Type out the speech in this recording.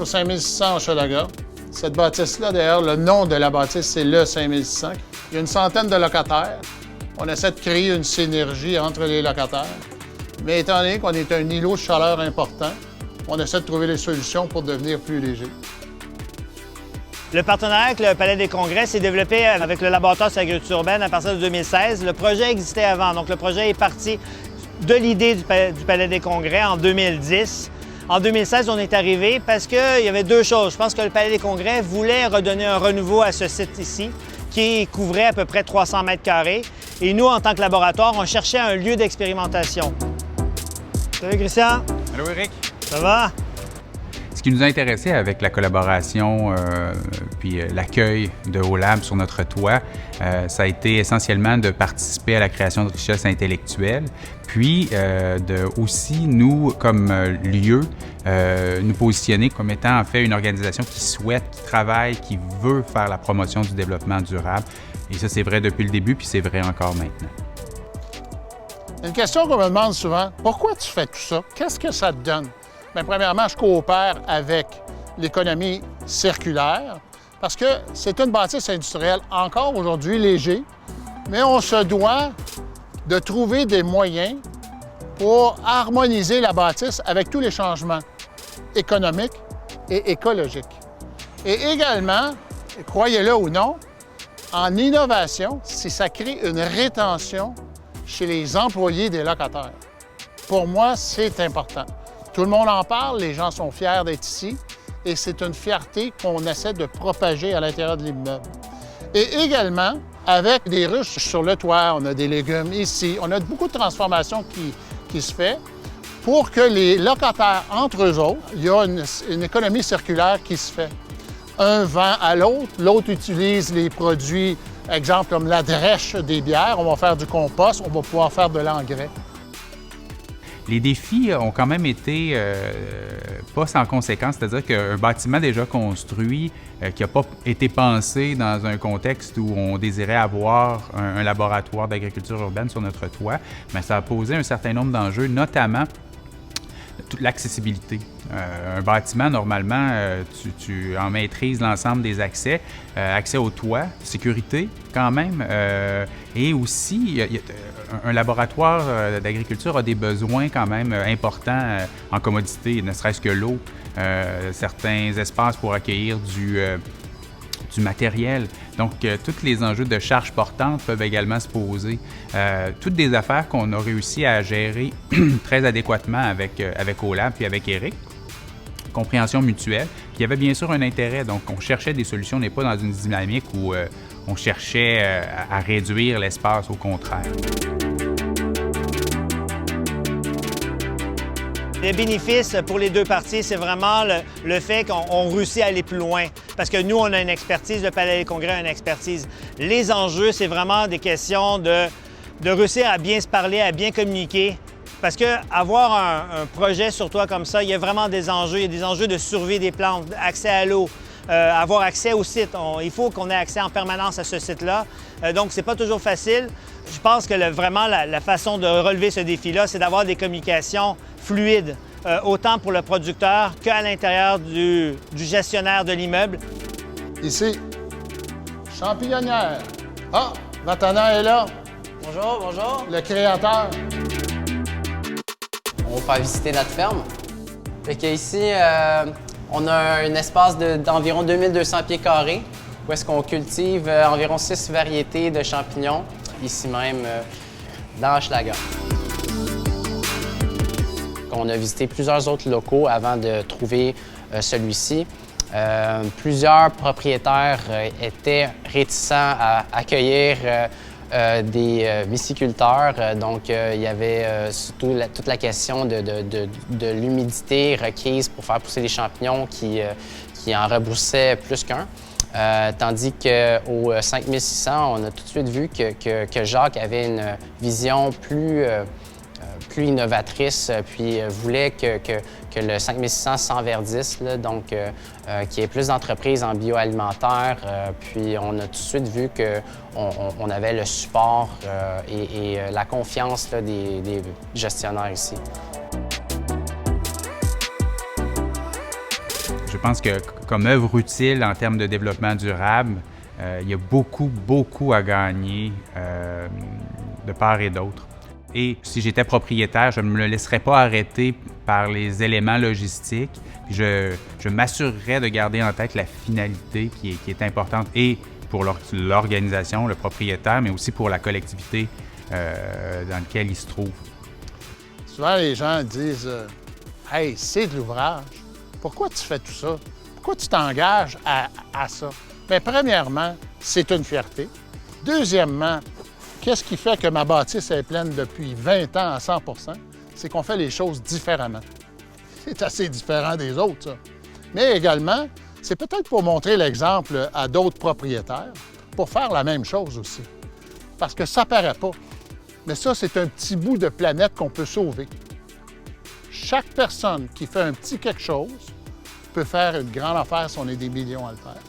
au 5600 Hochelaga. Cette bâtisse-là, d'ailleurs, le nom de la bâtisse, c'est le 5600. Il y a une centaine de locataires. On essaie de créer une synergie entre les locataires. Mais étant donné qu'on est un îlot de chaleur important, on essaie de trouver des solutions pour devenir plus léger. Le partenariat avec le Palais des Congrès s'est développé avec le laboratoire sur l'agriculture urbaine à partir de 2016. Le projet existait avant, donc le projet est parti de l'idée du Palais des Congrès en 2010. En 2016, on est arrivé parce qu'il y avait deux choses. Je pense que le Palais des Congrès voulait redonner un renouveau à ce site ici, qui couvrait à peu près 300 mètres carrés. Et nous, en tant que laboratoire, on cherchait un lieu d'expérimentation. Salut Christian. Allô Eric. Ça va? Ce qui nous a intéressé avec la collaboration puis l'accueil de OLAB sur notre toit, ça a été essentiellement de participer à la création de richesses intellectuelles, puis de aussi, nous, comme lieu, nous positionner comme étant en fait une organisation qui souhaite, qui travaille, qui veut faire la promotion du développement durable. Et ça, c'est vrai depuis le début, puis c'est vrai encore maintenant. Une question qu'on me demande souvent, pourquoi tu fais tout ça? Qu'est-ce que ça te donne? Bien, premièrement, je coopère avec l'économie circulaire parce que c'est une bâtisse industrielle encore aujourd'hui léger, mais on se doit de trouver des moyens pour harmoniser la bâtisse avec tous les changements économiques et écologiques. Et également, croyez-le ou non, en innovation, si ça crée une rétention chez les employés des locataires. Pour moi, c'est important. Tout le monde en parle, les gens sont fiers d'être ici et c'est une fierté qu'on essaie de propager à l'intérieur de l'immeuble. Et également, avec des ruches sur le toit, on a des légumes ici, on a beaucoup de transformations qui se fait pour que les locataires, entre eux autres, il y a une économie circulaire qui se fait. Un vend à l'autre, l'autre utilise les produits, exemple comme la drèche des bières, on va faire du compost, on va pouvoir faire de l'engrais. Les défis ont quand même été pas sans conséquence, c'est-à-dire qu'un bâtiment déjà construit, qui n'a pas été pensé dans un contexte où on désirait avoir un laboratoire d'agriculture urbaine sur notre toit, bien, ça a posé un certain nombre d'enjeux, notamment toute l'accessibilité. Un bâtiment, normalement, tu en maîtrises l'ensemble des accès, accès au toit, sécurité quand même, et aussi, un laboratoire d'agriculture a des besoins quand même importants en commodité, ne serait-ce que l'eau, certains espaces pour accueillir du matériel. Donc, tous les enjeux de charges portantes peuvent également se poser. Toutes des affaires qu'on a réussi à gérer très adéquatement avec OLAB puis avec Eric. Compréhension mutuelle. Puis il y avait bien sûr un intérêt. Donc, on cherchait des solutions. On n'est pas dans une dynamique où on cherchait à réduire l'espace, au contraire. Les bénéfices pour les deux parties, c'est vraiment le fait qu'on réussit à aller plus loin. Parce que nous, on a une expertise, le Palais des Congrès a une expertise. Les enjeux, c'est vraiment des questions de réussir à bien se parler, à bien communiquer. Parce qu'avoir un projet sur toi comme ça, il y a vraiment des enjeux. Il y a des enjeux de survie des plantes, accès à l'eau, avoir accès au site. Il faut qu'on ait accès en permanence à ce site-là. Donc, c'est pas toujours facile. Je pense que vraiment, la façon de relever ce défi-là, c'est d'avoir des communications fluides, autant pour le producteur qu'à l'intérieur du gestionnaire de l'immeuble. Ici, champillonnière. Ah, Vatana est là. Bonjour, bonjour. Le créateur. On va faire visiter notre ferme. Fait qu'ici, on a un espace d'environ 2200 pieds carrés où est-ce qu'on cultive environ 6 variétés de champignons, ici même dans Hochelaga. On a visité plusieurs autres locaux avant de trouver celui-ci. Plusieurs propriétaires étaient réticents à accueillir des myciculteurs. Donc, il y avait surtout toute la question de l'humidité requise pour faire pousser les champignons qui en reboussaient plus qu'un. Tandis qu'au 5600, on a tout de suite vu que Jacques avait une vision plus innovatrice, puis voulait que le 5600 s'enverdisse, donc qu'il y ait plus d'entreprises en bioalimentaire. Puis on a tout de suite vu qu'on avait le support et la confiance des gestionnaires ici. Je pense que comme œuvre utile en termes de développement durable, il y a beaucoup à gagner de part et d'autre. Et si j'étais propriétaire, je ne me laisserais pas arrêter par les éléments logistiques. Puis je m'assurerais de garder en tête la finalité qui est importante et pour l'organisation, le propriétaire, mais aussi pour la collectivité dans laquelle il se trouve. Souvent, les gens disent Hey, c'est de l'ouvrage. Pourquoi tu fais tout ça? Pourquoi tu t'engages à ça? Bien, premièrement, c'est une fierté. Deuxièmement, qu'est-ce qui fait que ma bâtisse est pleine depuis 20 ans à 100 %? C'est qu'on fait les choses différemment. C'est assez différent des autres, ça. Mais également, c'est peut-être pour montrer l'exemple à d'autres propriétaires, pour faire la même chose aussi. Parce que ça paraît pas. Mais ça, c'est un petit bout de planète qu'on peut sauver. Chaque personne qui fait un petit quelque chose peut faire une grande affaire si on est des millions à le faire.